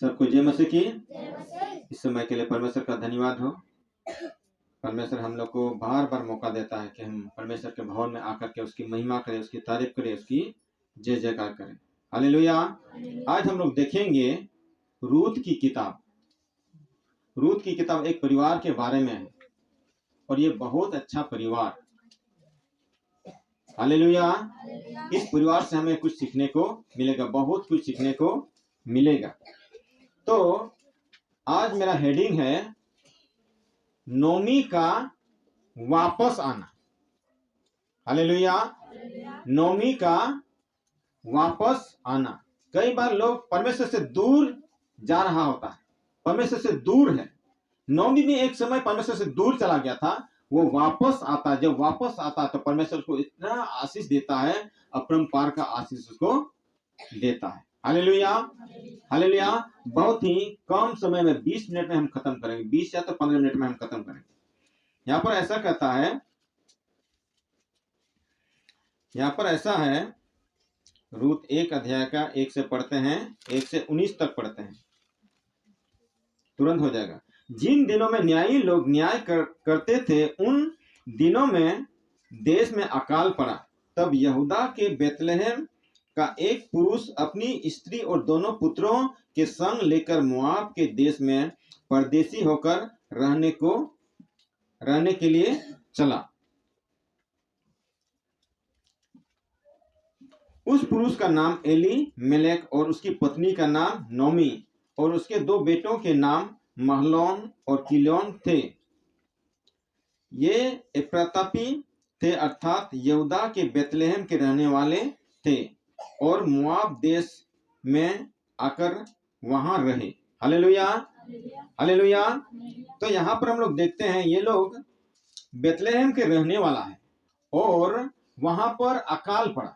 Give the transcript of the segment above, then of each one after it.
सबको जय मसीह की। इस समय के लिए परमेश्वर का धन्यवाद हो। परमेश्वर हम लोग को बार बार मौका देता है कि हम परमेश्वर के भवन में आकर के उसकी महिमा करें, उसकी तारीफ करें, उसकी जय जयकार करें। हालेलुया। आज हम लोग देखेंगे रूत की किताब। रूत की किताब एक परिवार के बारे में है और ये बहुत अच्छा परिवार। हालेलुया। इस परिवार से हमें कुछ सीखने को मिलेगा, बहुत कुछ सीखने को मिलेगा। तो आज मेरा हेडिंग है नोमी का वापस आना। हालेलुया। नोमी का वापस आना। कई बार लोग परमेश्वर से दूर जा रहा होता है, परमेश्वर से दूर है। नोमी भी एक समय परमेश्वर से दूर चला गया था, वो वापस आता। जब वापस आता तो परमेश्वर को इतना आशीष देता है, अपरंपार का आशीष उसको देता है। हालेलुया। हालेलुया। बहुत ही कम समय में 20 मिनट में हम खत्म करेंगे, 20 या तो 15 मिनट में हम खत्म करेंगे। यहां पर ऐसा कहता है, यहां पर ऐसा है, रूत 1 अध्याय का 1 से पढ़ते हैं, 1 से 19 तक पढ़ते हैं, तुरंत हो जाएगा। जिन दिनों में न्यायी लोग न्याय करते थे, उन दिनों में देश में अकाल पड़ा। तब यहूदा के बेतलहम का एक पुरुष अपनी स्त्री और दोनों पुत्रों के संग लेकर मोआब के देश में परदेशी होकर रहने के लिए चला। उस पुरुष का नाम एलीमेलेक और उसकी पत्नी का नाम नोमी और उसके 2 बेटों के नाम महलोन और किलोन थे। ये एफ्रातापी थे, अर्थात यहूदा के बेतलहम के रहने वाले थे और मोआब देश में आकर वहां रहे। हालेलुया। हालेलुया। तो यहाँ पर हम लोग देखते हैं ये लोग बेतलहम के रहने वाला है और वहां पर अकाल पड़ा।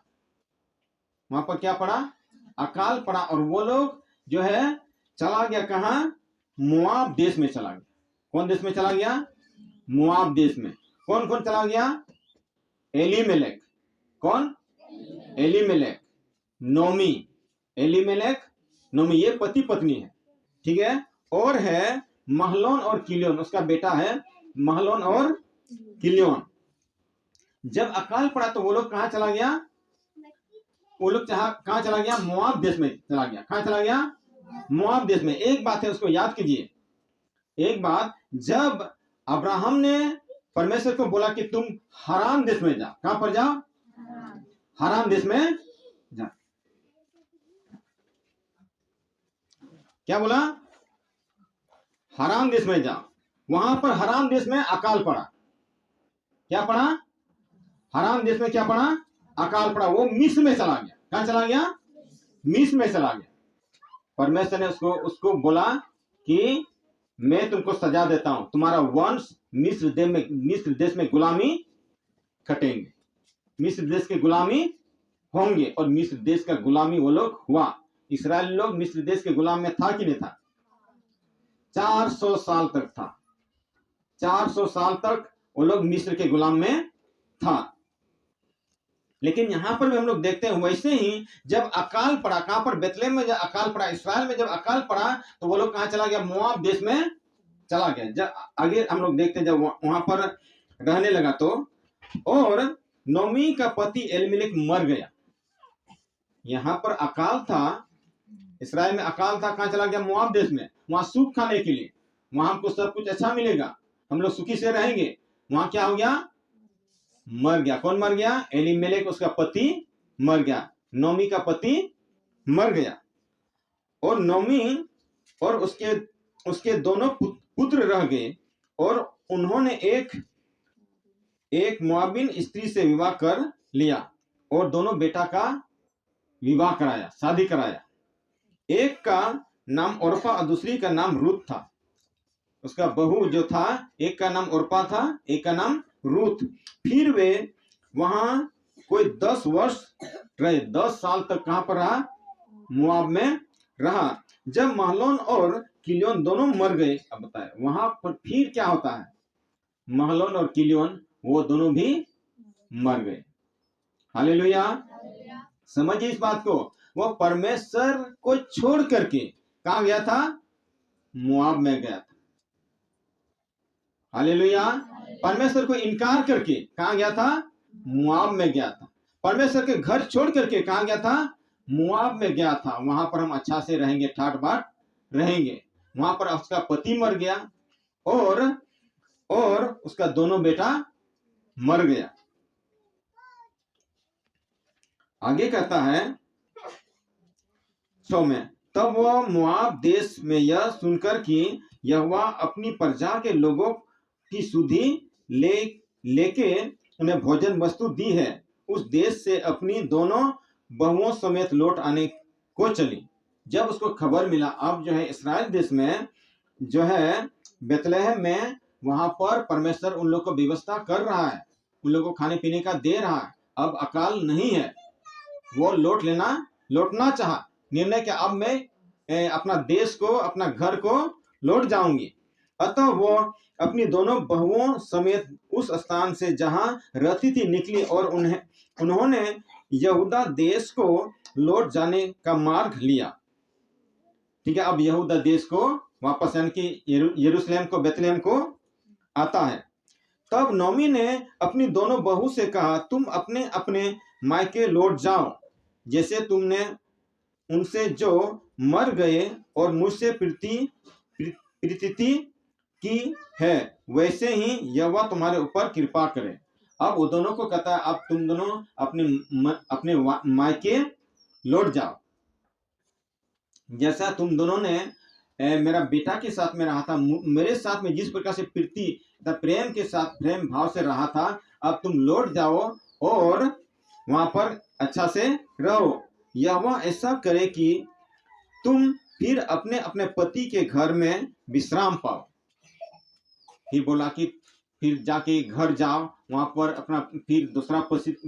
वहां पर क्या पड़ा? अकाल पड़ा। और वो लोग जो है चला गया कहां? मोआब देश में चला गया। कौन देश में चला गया? मोआब देश में। कौन कौन चला गया? एलीमेलेक। कौन? एलीमेलेक, नोमी। एलीमेलेक, नोमी, ये पति पत्नी है, ठीक है। और है महलोन और किलियोन, उसका बेटा है महलोन और किलियोन। जब अकाल पड़ा तो वो लोग कहां चला गया? वो लोग कहां चला गया? मोआब देश में चला गया। कहां चला गया? मोआब देश में। एक बात है, उसको याद कीजिए। एक बात, जब अब्राहम ने परमेश्वर को बोला कि तुम हारान देश में जाओ, कहां पर जाओ? हारान देश में जा। क्या बोला? हारान देश में जाओ। वहां पर हारान देश में अकाल पड़ा। क्या पड़ा? हारान देश में क्या पड़ा? अकाल पड़ा। वो मिस्र में चला गया। कहां चला गया? मिस्र में चला गया। परमेश्वर ने उसको बोला कि मैं तुमको सजा देता हूं, तुम्हारा वंश मिस्र देश में गुलामी कटेंगे, मिस्र देश के गुलामी होंगे। और मिस्र देश का गुलामी वो लोग हुआ। इस्राएल लोग मिस्र देश के गुलाम में था कि नहीं था? 400 साल तक था। 400 साल तक वो लोग मिस्र के गुलाम में था। लेकिन यहां पर भी हम लोग देखते हैं वैसे ही जब अकाल पड़ा, कहां पर? बेतलेहम में जब अकाल पड़ा, इस्राएल में जब अकाल पड़ा तो वो लोग कहां चला गया? मोआब देश में चला गया। जब आगे हम लोग देखते हैं जब वहां पर रहने लगा तो, और नोमी का पति एलीमेलेक मर गया। यहां पर अकाल था, इस्राएल में अकाल था, कहां चला गया? मोआब देश में। वहां सुख खाने के लिए, वहां हमको सब कुछ अच्छा मिलेगा, हम लोग सुखी से रहेंगे। वहां क्या हो गया? मर गया। कौन मर गया? एलीमेलेक, उसका पति मर गया। नोमी का पति मर गया। और नोमी और उसके दोनों पुत्र रह गए और उन्होंने एक मोआबिन स्त्री से विवाह कर लिया और दोनों बेटा का विवाह कराया, शादी कराया। एक का नाम ओरपा और दूसरी का नाम रूत था। उसका बहू जो था, एक का नाम ओरपा था, एक का नाम रूत। फिर वे वहां कोई 10 वर्ष रहे। 10 साल तक कहां पर रहा? मोआब में रहा। जब महलोन और किलियोन दोनों मर गए, अब बताए वहां पर फिर क्या होता है? महलोन और किलियोन वो दोनों भी मर गए। हालेलुया। समझिए इस बात को। वो परमेश्वर को छोड़ करके कहां गया था? मोआब में गया था। हालेलुया। परमेश्वर को इनकार करके कहां गया था? मोआब में गया था। परमेश्वर के घर छोड़ करके कहां गया था? मोआब में गया था। वहां पर हम अच्छा से रहेंगे, ठाट बाट रहेंगे। वहां पर उसका पति मर गया और उसका दोनों बेटा मर गया। आगे कहता है 6 में, तब वह मोआब देश में यह सुनकर कि यहोवा अपनी प्रजा के लोगों की सुधि लेके उन्हें भोजन वस्तु दी है, उस देश से अपनी दोनों बहुओं समेत लौट आने को चली। जब उसको खबर मिला, अब जो है इस्राएल देश में जो है बेतलहम में वहां पर परमेश्वर उन लोग को व्यवस्था कर रहा है, उन लोगों को खाने पीने का दे रहा है, अब अकाल नहीं है। वो लौटना चाहा, निर्णय कि अब मैं अपना देश को, अपना घर को लौट जाऊंगी। अतः वो अपनी दोनों बहुओं समेत उस स्थान से जहां रहती थी निकली और उन्होंने यहूदा देश को लौट जाने का मार्ग लिया। ठीक है, अब यहूदा देश को वापस, यानी कि यरूशलेम को, बेतलेहम को आता है। तब नोमी ने अपनी दोनों बहू से कहा, तुम अपने अपने मायके लौट जाओ, जैसे तुमने उनसे जो मर गए और मुझसे प्रीति की है वैसे ही यहोवा तुम्हारे ऊपर कृपा करे। अब वो दोनों को कहता है, अब तुम दोनों अपने मायके लौट जाओ, जैसा तुम दोनों ने मेरा बेटा के साथ में रहा था, मेरे साथ में जिस प्रकार से प्रीति प्रेम के साथ, प्रेम भाव से रहा था, अब तुम लौट जाओ और वहां पर अच्छा से रहो। यहोवा ऐसा करे कि तुम फिर अपने अपने पति के घर में विश्राम पाओ। फिर बोला कि फिर जाके घर जाओ, वहां पर अपना फिर दूसरा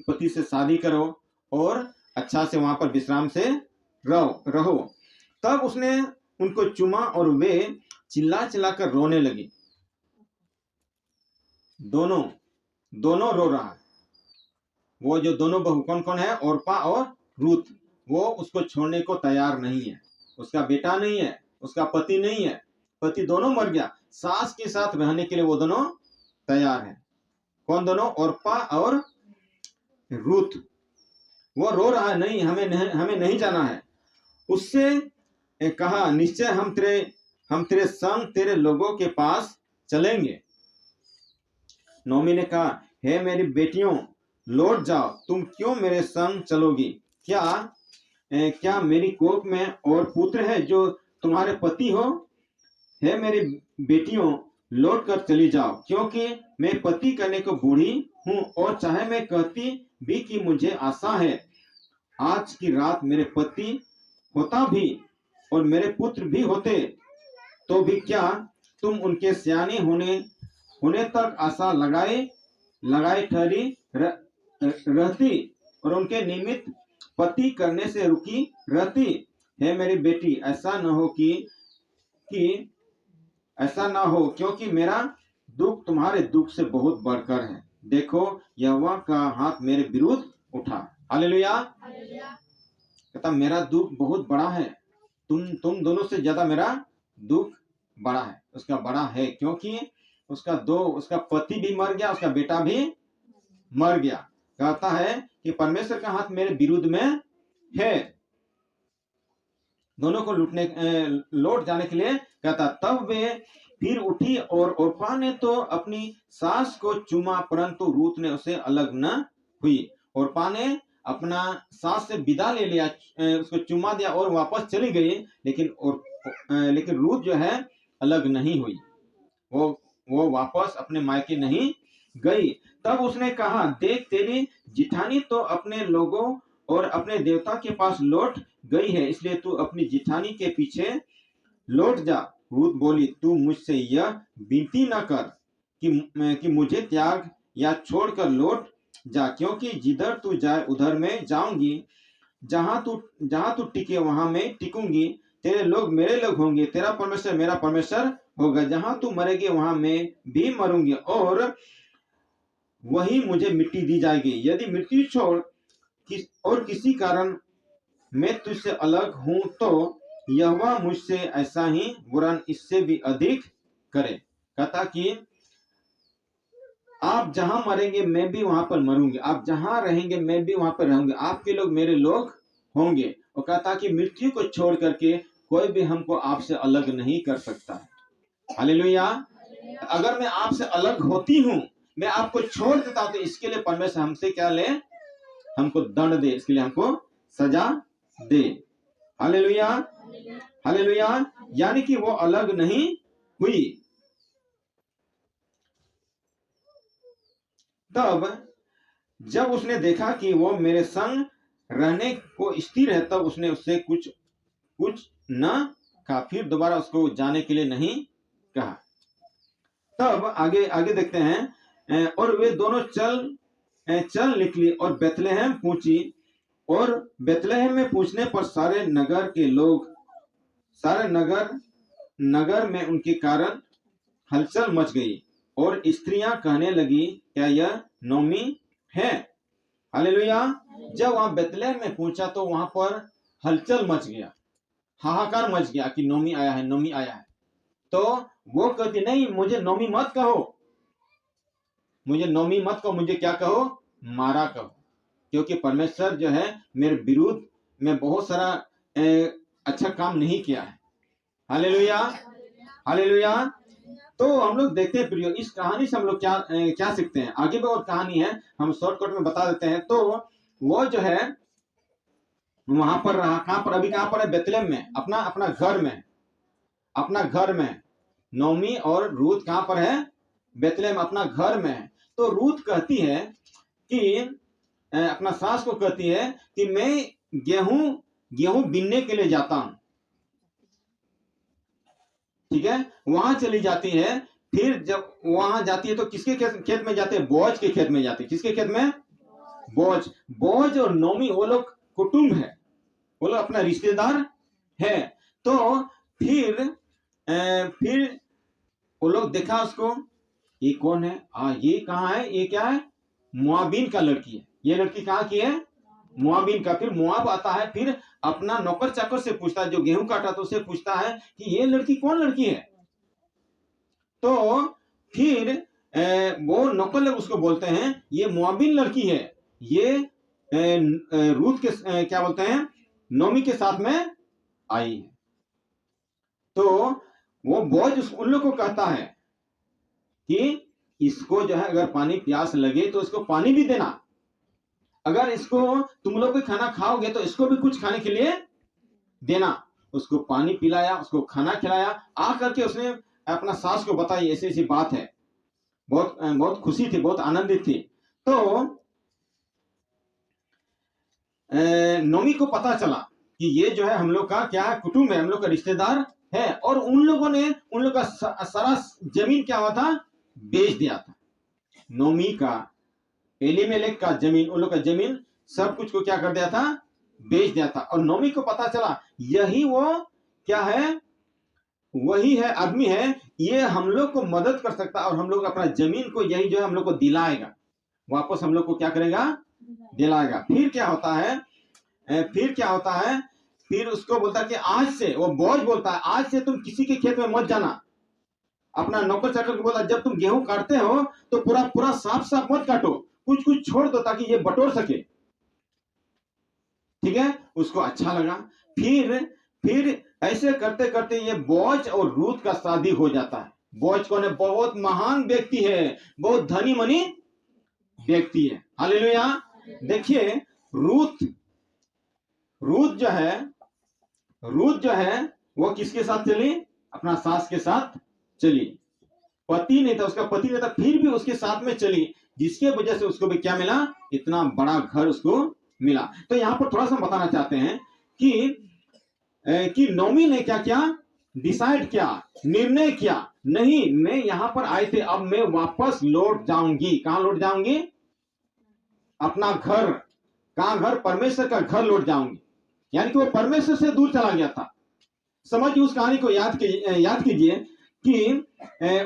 पति से शादी करो और अच्छा से वहां पर विश्राम से रहो। तब उसने उनको चूमा और वे चिल्ला चिल्ला कर रोने लगी। दोनों रो रहा है। वो जो दोनों बहू कौन कौन है? ओरपा और रूत। वो उसको छोड़ने को तैयार नहीं है। उसका बेटा नहीं है, उसका पति नहीं है, पति दोनों मर गया, सास के साथ रहने के लिए वो दोनों तैयार है। कौन दोनों? ओरपा और रूत। वो रो रहा है, नहीं हमें नहीं जाना है। उससे कहा, निश्चय हम तेरे संग तेरे लोगों के पास चलेंगे। नोमी ने कहा, हे मेरी बेटियों लौट जाओ, तुम क्यों मेरे संग चलोगी? क्या मेरी कोख में और पुत्र है जो तुम्हारे पति हो? हे मेरी बेटियों लौट कर चली जाओ, क्योंकि मैं पति करने को बूढ़ी हूँ, और चाहे मैं कहती भी कि मुझे आशा है आज की रात मेरे पति होता भी और मेरे पुत्र भी होते, तो भी क्या तुम उनके सियाने होने तक आशा लगाए ठहरी रहती और उनके निमित्त पति करने से रुकी रहती? है मेरी बेटी, ऐसा न हो क्योंकि मेरा दुख तुम्हारे दुख से बहुत बढ़कर है। देखो यहोवा का हाथ मेरे विरुद्ध उठा। हालेलुया। कहता मेरा दुख बहुत बड़ा है, तुम दोनों से ज्यादा मेरा दुख बड़ा है। उसका बड़ा है क्योंकि उसका पति भी मर गया, उसका बेटा भी मर गया। कहता है कि परमेश्वर का हाथ मेरे विरुद्ध में है, दोनों को लौट जाने के लिए कहता। तब वे फिर उठी और ओरपा ने तो अपनी सास को चूमा, परंतु रूत ने उसे अलग न हुई। ओरपा ने अपना सास से विदा ले लिया, उसको चुमा दिया और वापस चली गई, लेकिन रूत जो है अलग नहीं हुई, वो वापस अपने मायके नहीं गई। तब उसने कहा, देख तेरी जिठानी तो अपने लोगों और अपने देवता के पास लौट गई है, इसलिए तू अपनी जिठानी के पीछे लौट जा। रूत बोली, तू मुझसे यह विनती न कर कि मुझे त्याग या छोड़कर लौट जा, क्योंकि जिधर तू जाए उधर मैं जाऊंगी, जहां तू टिके वहां मैं टिकूंगी, तेरे लोग मेरे लोग होंगे, तेरा परमेश्वर मेरा परमेश्वर होगा। जहां तू मरेगी वहां मैं भी मरूंगी और वही मुझे मिट्टी दी जाएगी। यदि मृत्यु छोड़ और किसी कारण मैं तुझसे अलग हूं तो यहोवा मुझसे ऐसा ही वरन इससे भी अधिक करे। कहता कि आप जहां मरेंगे मैं भी वहां पर मरूंगी, आप जहां रहेंगे मैं भी वहां पर रहूंगी, आपके लोग मेरे लोग होंगे। और कहता कि मृत्यु को छोड़ करके कोई भी हमको आपसे अलग नहीं कर सकता है। हालेलुया। अगर मैं आपसे अलग होती हूं, मैं आपको छोड़ देता हूं, तो इसके लिए परमेश्वर हमसे क्या ले, हमको दंड दे, इसके लिए हमको सजा दे। Hallelujah, hallelujah. यानी कि वो अलग नहीं हुई। तब जब उसने देखा कि वो मेरे संग रहने को स्थिर है, तब उसने उससे कुछ कुछ न कहा, फिर दोबारा उसको जाने के लिए नहीं कहा। तब आगे आगे देखते हैं, और वे दोनों चल निकली और बेथलेहम पहुंची। और बेथलेहम में पहुंचने पर सारे नगर के लोग, सारे नगर में उनके कारण हलचल मच गई। और स्त्रियां कहने लगी, क्या यह नोमी है? हालेलुया। जब वहां बेथलेहम में पहुंचा तो वहां पर हलचल मच गया, हाहाकार मच गया कि नोमी आया है, नोमी आया है। तो वो कहती, नहीं, मुझे नोमी मत कहो, मुझे नोमी मत कहो, मुझे क्या कहो, मारा कहो, क्योंकि परमेश्वर जो है मेरे विरुद्ध में बहुत सारा अच्छा काम नहीं किया है। Hallelujah, hallelujah. तो हम लोग देखते हैं प्रियो, इस कहानी से हम लोग क्या सीखते हैं। आगे भी और कहानी है, हम शॉर्टकट में बता देते हैं। तो वो जो है वहां पर रहा, कहां पर, अभी कहां पर है, बेथलेहम में, अपना अपना घर में, अपना घर में। नोमी और रूथ कहां पर है, बेथलेहम, अपना घर में है। तो रूथ कहती है कि अपना सास को कहती है कि मैं गेहूं बीनने के लिए जाता हूं। ठीक है, वहां चली जाती है। फिर जब वहां जाती है तो किसके खेत में जाते हैं, बोअज के खेत में जाते हैं। किसके खेत में, बोअज और नोमी, वो लोग कुटुंब है, वो लोग अपना रिश्तेदार है। तो फिर वो लोग देखा उसको, ये कौन है, ये कहाँ है, ये क्या है, मुआबिन का लड़की है। ये लड़की कहाँ की है, मुआबिन का। फिर मुआब आता है, फिर अपना नौकर चाकर से पूछता है, जो गेहूं काटा तो उससे पूछता है कि ये लड़की कौन लड़की है। तो फिर वो नौकर लोग उसको बोलते हैं, ये मुआबिन लड़की है, ये रूथ के क्या बोलते हैं, नोमी के साथ में आई है। तो वो बोझ उन लोग को कहता है कि इसको जो है, अगर पानी प्यास लगे तो इसको पानी भी देना, अगर इसको तुम लोग भी खाना खाओगे तो इसको भी कुछ खाने के लिए देना। उसको पानी पिलाया, उसको खाना खिलाया। आ करके उसने अपना सास को बताई, ऐसी ऐसी बात है। बहुत बहुत खुशी थी, बहुत आनंदित थी। तो नोमी को पता चला कि ये जो है हम लोग का क्या है, कुटुंब है, हम लोग का रिश्तेदार है। और उन लोगों ने उन लोग का सारा जमीन क्या हुआ था, बेच दिया था। नोमी का, एलीमेलेक का जमीन, उन लोग का जमीन सब कुछ को क्या कर दिया था, बेच दिया था। और नोमी को पता चला यही वो क्या है, वही है आदमी है, ये हम लोग को मदद कर सकता है, और हम लोग अपना जमीन को यही जो है हम लोग को दिलाएगा, वापस हम लोग को क्या करेगा, दिलाएगा। फिर क्या होता है, फिर उसको बोलता है कि आज से, वो बोझ बोलता है, आज से तुम किसी के खेत में मत जाना। अपना नौकर चाकर को बोला, जब तुम गेहूं काटते हो तो पूरा पूरा साफ साफ मत काटो, कुछ कुछ छोड़ दो ताकि ये बटोर सके। ठीक है, उसको अच्छा लगा। फिर ऐसे करते करते ये बोझ और रूथ का शादी हो जाता है। बोझ कौन है, बहुत महान व्यक्ति है, बहुत धनी मनी व्यक्ति है। हालेलुया। देखिए रूथ जो है वो किसके साथ चली, अपना सास के साथ चली। पति नहीं था, उसका पति नहीं था, फिर भी उसके साथ में चली, जिसके वजह से उसको भी क्या मिला, इतना बड़ा घर उसको मिला। तो यहां पर थोड़ा सा बताना चाहते हैं कि नोमी ने क्या किया, डिसाइड किया, निर्णय किया, नहीं मैं यहां पर आए थे, अब मैं वापस लौट जाऊंगी। कहां लौट जाऊंगी, अपना घर। कहां घर, परमेश्वर का घर लौट जाऊंगी। यानी कि वो परमेश्वर से दूर चला गया था। समझिए उस कहानी को, याद कीजिए कि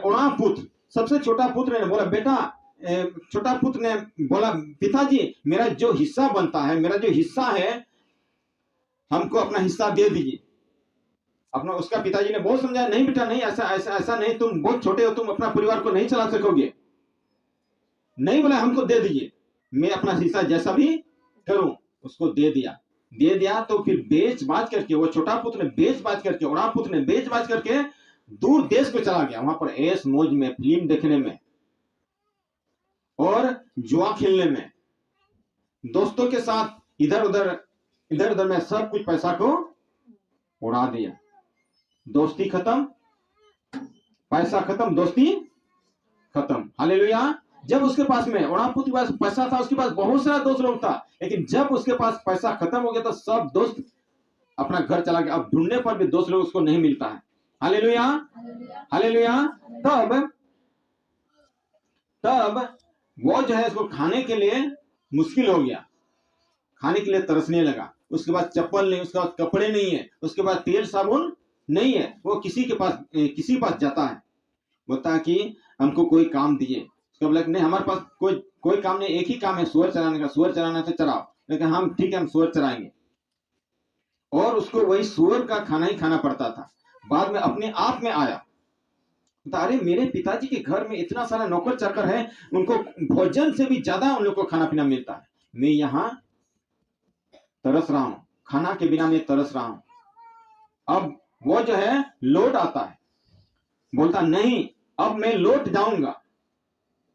ओणा पुत्र, सबसे छोटा पुत्र ने बोला, बेटा, छोटा पुत्र ने बोला, पिताजी मेरा जो हिस्सा बनता है, मेरा जो हिस्सा है, हमको अपना हिस्सा दे दीजिए। अपना उसका पिताजी ने बहुत समझाया, नहीं बेटा नहीं, ऐसा ऐसा ऐसा नहीं, तुम बहुत छोटे हो, तुम अपना परिवार को नहीं चला सकोगे। नहीं बोला हमको दे दीजिए, मैं अपना हिस्सा जैसा भी करूं। उसको दे दिया। दे दिया तो फिर बेच बाज करके, वो छोटा पुत्र ने बेच बाज करके, बड़ा पुत्र ने बेच बाज करके दूर देश को चला गया। वहां पर ऐश मौज में, फिल्म देखने में और जुआ खेलने में, दोस्तों के साथ इधर उधर में सब कुछ पैसा को उड़ा दिया। दोस्ती खत्म, पैसा खत्म, दोस्ती खत्म। हालेलुया। जब उसके पास में ओणापुत के पास पैसा था, उसके पास बहुत सारा दोस्त लोग था, लेकिन जब उसके पास पैसा खत्म हो गया तो सब दोस्त अपना घर चला गया। अब ढूंढने पर भी दोस्त लोग उसको नहीं मिलता है। Hallelujah, hallelujah. तब तब वो जो है इसको खाने के लिए मुश्किल हो गया, खाने के लिए तरसने लगा। उसके बाद चप्पल नहीं, उसके बाद कपड़े नहीं है, उसके बाद तेल साबुन नहीं है। वो किसी के पास जाता है, बोलता है कि हमको कोई काम दिए। उसका बोला कि नहीं, हमारे पास कोई काम नहीं, एक ही काम है सुअर चराने का, सुअर चराना तो चराओ। लेकिन हम ठीक है, हम सुअर चराएंगे। और उसको वही सुअर का खाना ही खाना पड़ता था। बाद में अपने आप में आया, अरे मेरे पिताजी के घर में इतना सारा नौकर चाकर है, उनको भोजन से भी ज्यादा उन लोग को खाना पीना मिलता है, मैं यहाँ तरस रहा हूं, खाना के बिना मैं तरस रहा हूं। अब वो जो है लौट आता है, बोलता नहीं अब मैं लौट जाऊंगा,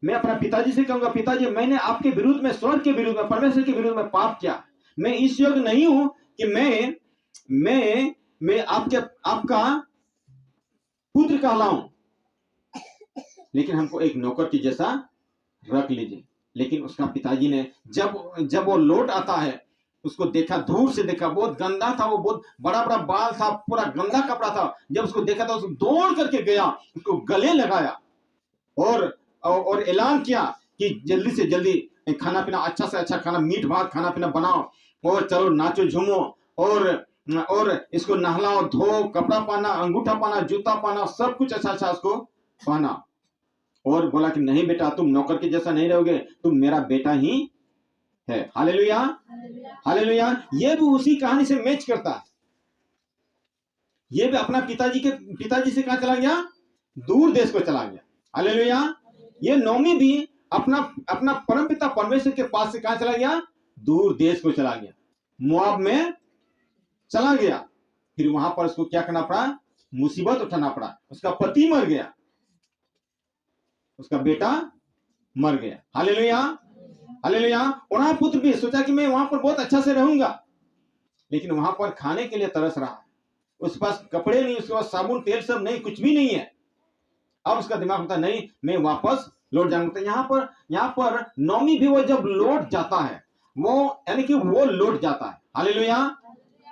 मैं अपना पिताजी से कहूंगा, पिताजी मैंने आपके विरुद्ध में, स्वर्ग के विरुद्ध में, परमेश्वर के विरुद्ध में पाप किया। मैं इस योग्य नहीं हूं कि मैं आपका पुत्र कहलाऊं, लेकिन हमको एक नौकर की जैसा रख लीजिए। लेकिन उसका पिताजी ने जब वो लौट आता है, उसको देखा, दूर से देखा, बहुत गंदा था वो, बहुत बड़ा बड़ा बाल था, पूरा गंदा कपड़ा था। जब उसको देखा तो उसको दौड़ करके गया, उसको गले लगाया और ऐलान किया कि जल्दी से जल्दी खाना पीना, अच्छा से अच्छा खाना, मीट भात खाना पीना बनाओ और चलो नाचो झूमो और इसको नहलाओ, धो, कपड़ा पहना, अंगूठा पहना, जूता पहना, सब कुछ अच्छा अच्छा उसको पहना। और बोला कि नहीं बेटा, तुम नौकर के जैसा नहीं रहोगे, तुम मेरा बेटा ही है। Hallelujah, hallelujah. ये भी उसी कहानी से मैच करता है। ये भी अपना पिताजी से कहां चला गया? दूर देश को चला गया। हालेलुया। ये नौमी भी अपना परमपिता परमेश्वर के पास से कहां चला गया? दूर देश को चला गया, मोआब में चला गया। फिर वहां पर उसको क्या करना पड़ा? मुसीबत उठाना पड़ा। उसका पति मर गया, उसका बेटा मर गया। Hallelujah, hallelujah. वहां पुत्र भी सोचा कि मैं वहां पर बहुत अच्छा से रहूंगा, लेकिन वहां पर खाने के लिए तरस रहा है। उसके पास कपड़े नहीं, उसके पास साबुन तेल सब नहीं, कुछ भी नहीं है। अब उसका दिमाग होता नहीं, मैं वापस लौट जाऊंगा। तो यहाँ पर नौमी भी वो जब लौट जाता है, वो यानी कि वो लौट जाता है। Hallelujah,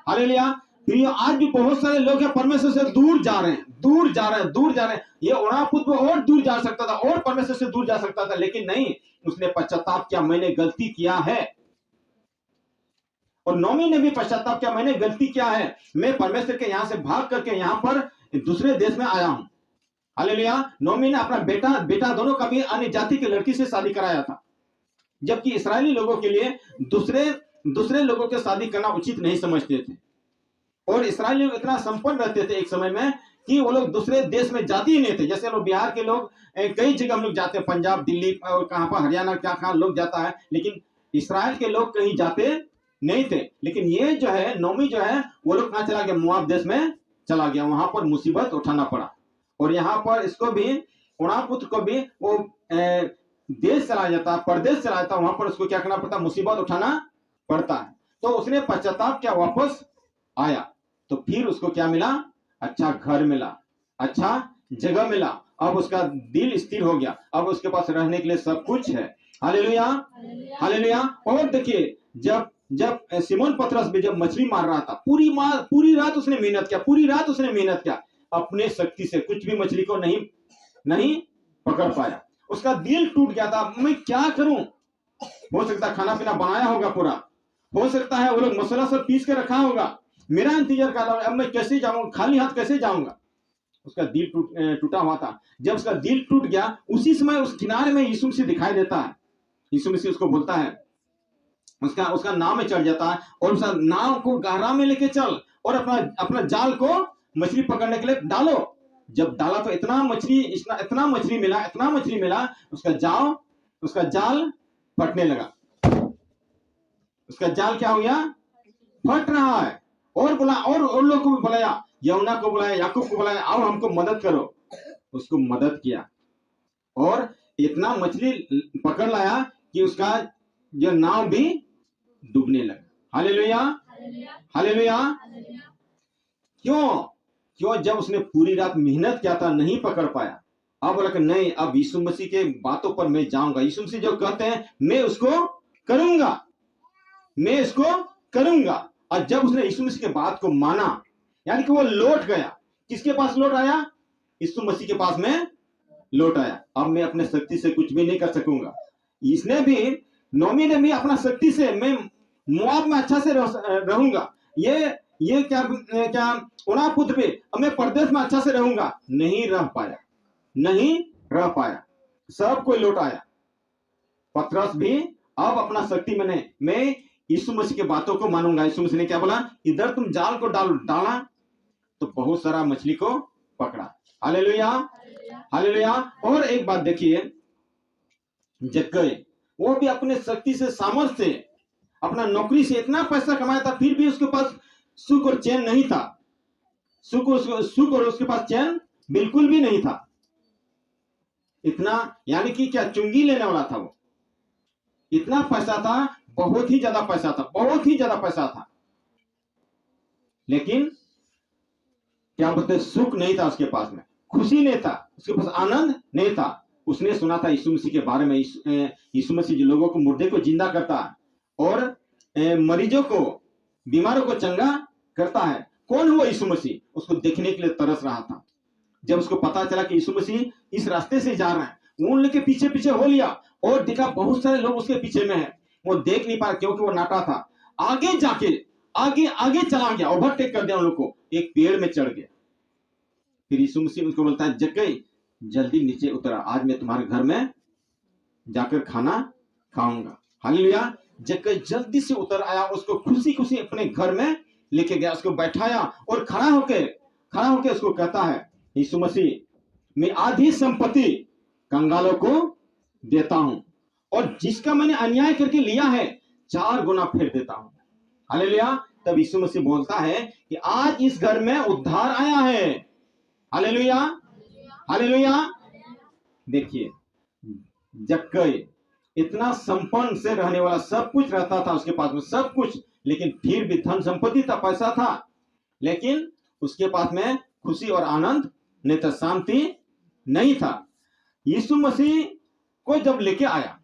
hallelujah. फिर आज भी बहुत सारे लोग हैं परमेश्वर से दूर जा रहे हैं, दूर जा रहे हैं, दूर जा रहे हैं। ये ओणापुत्र और दूर जा सकता था और परमेश्वर से दूर जा सकता था, लेकिन नहीं, उसने पश्चाताप किया, मैंने गलती किया है। और नौमी ने भी पश्चाताप किया, मैंने गलती किया है, मैं परमेश्वर के यहां से भाग करके यहां पर दूसरे देश में आया हूं। हालेलुया। नौमी ने अपना बेटा दोनों का भी अन्य जाति की लड़की से शादी कराया था, जबकि इस्राएली लोगों के लिए दूसरे लोगों के शादी करना उचित नहीं समझते थे। और इस्राएली लोग इतना संपन्न रहते थे एक समय में कि वो लोग दूसरे देश में जाते ही नहीं थे। जैसे लोग बिहार के लोग कई जगह हम लोग जाते हैं, पंजाब, दिल्ली और कहां पर, हरियाणा, क्या कहां लोग जाता है, लेकिन इस्राएल के लोग कहीं जाते नहीं थे। लेकिन ये जो है नौमी जो है, वो लोग कहां चला गया? मोआब देश में चला गया। वहां पर मुसीबत उठाना पड़ा। और यहाँ पर इसको भी, ओणापुत्र को भी वो देश चला जाता, परदेश चला जाता, वहां पर उसको क्या करना पड़ता? मुसीबत उठाना पड़ता है। तो उसने पश्चाताप किया, वापस आया, तो फिर उसको क्या मिला? अच्छा घर मिला, अच्छा जगह मिला। अब उसका दिल स्थिर हो गया, अब उसके पास रहने के लिए सब कुछ है। Hallelujah, hallelujah. और देखिए, जब सिमोन पतरस भी जब मछली मार रहा था, पूरी रात उसने मेहनत किया, पूरी रात उसने मेहनत किया, अपने शक्ति से कुछ भी मछली को नहीं पकड़ पाया। उसका दिल टूट गया था, मैं क्या करूं? हो सकता है खाना पीना बनाया होगा पूरा, हो सकता है वो लोग मसाला सब पीस के रखा होगा, मेरा इंतजार कर रहा है, अब मैं कैसे जाऊंगा, खाली हाथ कैसे जाऊंगा? उसका दिल टूटा हुआ था। जब उसका दिल टूट गया, उसी समय उस किनारे में यीशु मसीह दिखाई देता है। यीशु मसीह उसको बोलता है, उसका नाव में चढ़ जाता है और उस नाव को गहरा में लेके चल और अपना जाल को मछली पकड़ने के लिए डालो। जब डाला तो इतना मछली मिला, उसका जाल फटने लगा। उसका जाल क्या हो गया? फट रहा है। और लोग को भी बुलाया, यमुना को बुलाया, याकूब को बुलाया, आओ हमको मदद करो। उसको मदद किया और इतना मछली पकड़ लाया कि उसका जो नाव भी डूबने लगा। Hallelujah, hallelujah. क्यों? जब उसने पूरी रात मेहनत किया था, नहीं पकड़ पाया। अब बोला कि नहीं, अब यीशु मसीह के बातों पर मैं जाऊंगा। यीशु मसीह जो कहते हैं मैं उसको करूंगा। और जब उसने यीशु मसीह के बात को माना, यानी कि वो लौट गया। किसके पास लौट आया? यीशु मसीह के पास में लौट आया। अब मैं अपने शक्ति से कुछ भी नहीं कर सकूंगा। इसने भी, नोमी ने भी अपना शक्ति से मैं मोआब में अच्छा से रहूंगा, ये क्या उना पुत्र पे अब मैं परदेश में अच्छा से रहूंगा। नहीं रह पाया। सब कोई लौट आया। पतरस भी अब अपना शक्ति में नहीं, मैं यीशु मसीह की बातों को मानूंगा। यीशु मसीह ने क्या बोला? इधर तुम जाल को डाला तो बहुत सारा मछली को पकड़ा। Hallelujah, hallelujah. और एक बात देखिए, जक्कई वो भी अपने शक्ति से, सामर्थ्य से, अपना नौकरी से इतना पैसा कमाया था, फिर भी उसके पास सुख और चैन नहीं था। सुख और उसके पास चैन बिल्कुल भी नहीं था। इतना, यानी कि क्या चुंगी लेने वाला था वो। इतना पैसा था, बहुत ही ज्यादा पैसा था, लेकिन क्या बोलते, सुख नहीं था उसके पास में, खुशी नहीं था, उसके पास आनंद नहीं था। उसने सुना था यीशु मसीह के बारे में। यीशु मसीह जो लोगों को, मुर्दे को जिंदा करता है और मरीजों को, बीमारों को चंगा करता है। कौन हुआ यीशु मसीह? उसको देखने के लिए तरस रहा था। जब उसको पता चला कि यीशु मसीह इस रास्ते से जा रहे हैं, वो उनके पीछे हो लिया और देखा बहुत सारे लोग उसके पीछे में हैं। वो देख नहीं पाया क्योंकि वो नाटा था। आगे जाके आगे चला गया, ओवरटेक कर दिया उन लोग को, एक पेड़ में चढ़ गया। फिर यीशु मसीह उसको बोलता है, जक्कई जल्दी नीचे उतर, आज मैं तुम्हारे घर में जाकर खाना खाऊंगा। हालेलुया। जक्कई जल्दी से उतर आया, उसको खुशी अपने घर में लेके गया, उसको बैठाया और खड़ा होके उसको कहता है, यीशु मसीह, मैं आधी संपत्ति कंगालों को देता हूं और जिसका मैंने अन्याय करके लिया है 4 गुना फिर देता हूं। हालेलुया। तब यीशु मसीह बोलता है कि आज इस घर में उद्धार आया है। Hallelujah, hallelujah. देखिए, जक्कई इतना संपन्न से रहने वाला, सब कुछ रहता था उसके पास में, सब कुछ, लेकिन फिर भी धन संपत्ति था, पैसा था, लेकिन उसके पास में खुशी और आनंद नहीं था, शांति नहीं था। यीशु मसीह को जब लेके आया,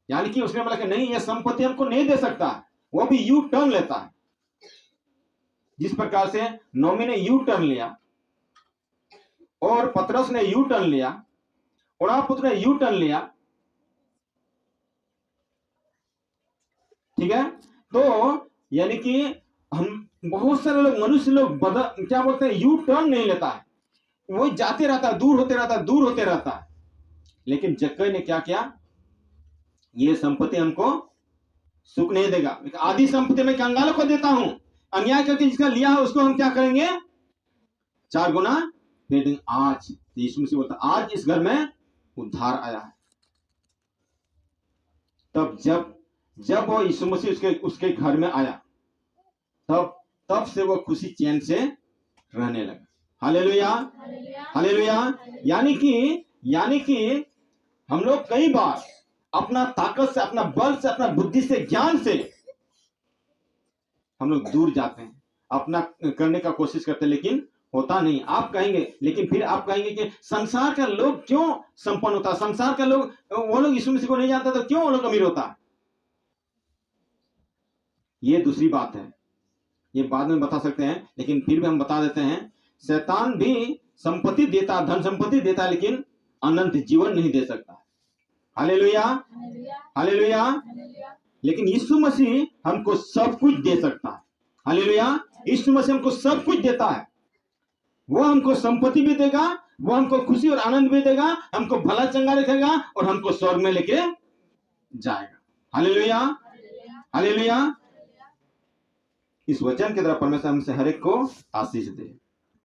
यानी कि उसने बोला कि नहीं, यह संपत्ति हमको नहीं दे सकता, वो भी यू टर्न लेता है। जिस प्रकार से नोमी ने यू टर्न लिया और पतरस ने यू टर्न लिया और पुत्र ने यू टर्न लिया, ठीक है। तो यानी कि हम बहुत सारे लोग, मनुष्य लोग क्या बोलते हैं, यू टर्न नहीं लेता है, वो जाते रहता है, दूर होते रहता है। लेकिन जक्कई ने क्या किया? ये संपत्ति हमको सुख नहीं देगा, आधी संपत्ति मैं कंगालों को देता हूं, अन्याय करके जिसका लिया है उसको हम क्या करेंगे? 4 गुना दे देंगे। आज यीशु मसीह बोलता, आज इस घर में उद्धार आया है। तब जब वो यीशु मसीह उसके घर में आया, तब से वो खुशी चैन से रहने लगा। Hallelujah, hallelujah. यानी कि हम लोग कई बार अपना ताकत से, अपना बल से, अपना बुद्धि से, ज्ञान से हम लोग दूर जाते हैं, अपना करने का कोशिश करते हैं, लेकिन होता नहीं। आप कहेंगे, लेकिन फिर आप कहेंगे कि संसार का लोग क्यों संपन्न होता है? संसार का लोग, वो लोग यीशु मसीह को नहीं जानते तो क्यों वो लोग अमीर होता है? ये दूसरी बात है, ये बाद में बता सकते हैं, लेकिन फिर भी हम बता देते हैं। शैतान भी संपत्ति देता, धन संपत्ति देता है, लेकिन अनंत जीवन नहीं दे सकता। Hallelujah, hallelujah. लेकिन यीशु मसीह हमको सब कुछ दे सकता है। हालेलुया। यीशु मसीह हमको सब कुछ देता है। वो हमको संपत्ति भी देगा, वो हमको खुशी और आनंद भी देगा, हमको भला चंगा रखेगा और हमको स्वर्ग में लेके जाएगा। Hallelujah, hallelujah. इस वचन के द्वारा परमेश्वर हमसे हर एक को आशीष दे।